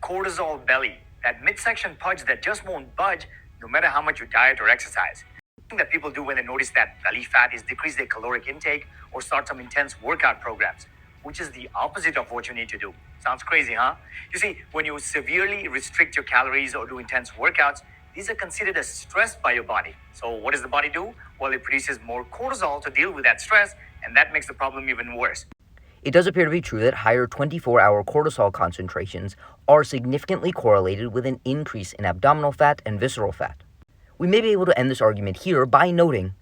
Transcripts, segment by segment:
cortisol belly, that midsection pudge that just won't budge no matter how much you diet or exercise. The thing that people do when they notice that belly fat is decrease their caloric intake or start some intense workout programs, which is the opposite of what you need to do. Sounds crazy, huh? You see, when you severely restrict your calories or do intense workouts, these are considered as stress by your body. So what does the body do? Well, it produces more cortisol to deal with that stress, and that makes the problem even worse. It does appear to be true that higher 24-hour cortisol concentrations are significantly correlated with an increase in abdominal fat and visceral fat. We may be able to end this argument here by noting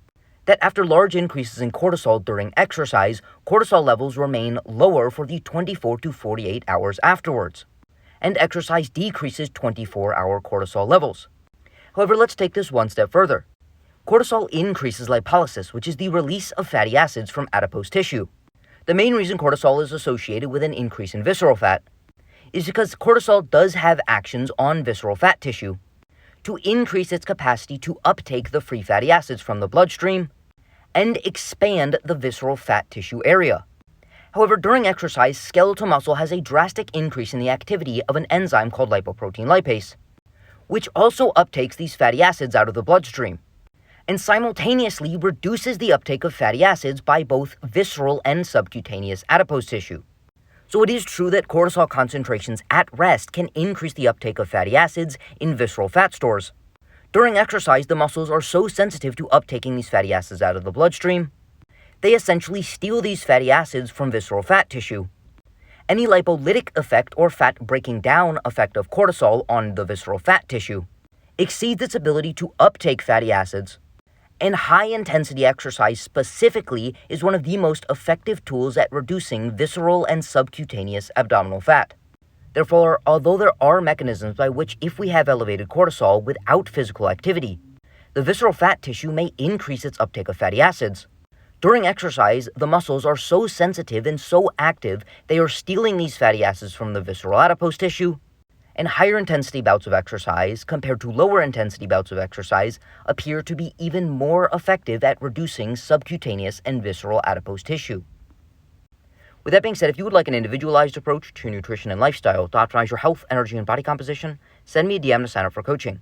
that after large increases in cortisol during exercise, cortisol levels remain lower for the 24 to 48 hours afterwards, and exercise decreases 24-hour cortisol levels. However, let's take this one step further. Cortisol increases lipolysis, which is the release of fatty acids from adipose tissue. The main reason cortisol is associated with an increase in visceral fat is because cortisol does have actions on visceral fat tissue to increase its capacity to uptake the free fatty acids from the bloodstream and expand the visceral fat tissue area. However, during exercise, skeletal muscle has a drastic increase in the activity of an enzyme called lipoprotein lipase, which also uptakes these fatty acids out of the bloodstream, and simultaneously reduces the uptake of fatty acids by both visceral and subcutaneous adipose tissue. So it is true that cortisol concentrations at rest can increase the uptake of fatty acids in visceral fat stores. During exercise, the muscles are so sensitive to uptaking these fatty acids out of the bloodstream, they essentially steal these fatty acids from visceral fat tissue. Any lipolytic effect or fat breaking down effect of cortisol on the visceral fat tissue exceeds its ability to uptake fatty acids, and high-intensity exercise specifically is one of the most effective tools at reducing visceral and subcutaneous abdominal fat. Therefore, although there are mechanisms by which if we have elevated cortisol without physical activity, the visceral fat tissue may increase its uptake of fatty acids, during exercise, the muscles are so sensitive and so active they are stealing these fatty acids from the visceral adipose tissue, and higher intensity bouts of exercise compared to lower intensity bouts of exercise appear to be even more effective at reducing subcutaneous and visceral adipose tissue. With that being said, if you would like an individualized approach to nutrition and lifestyle to optimize your health, energy, and body composition, send me a DM to sign up for coaching.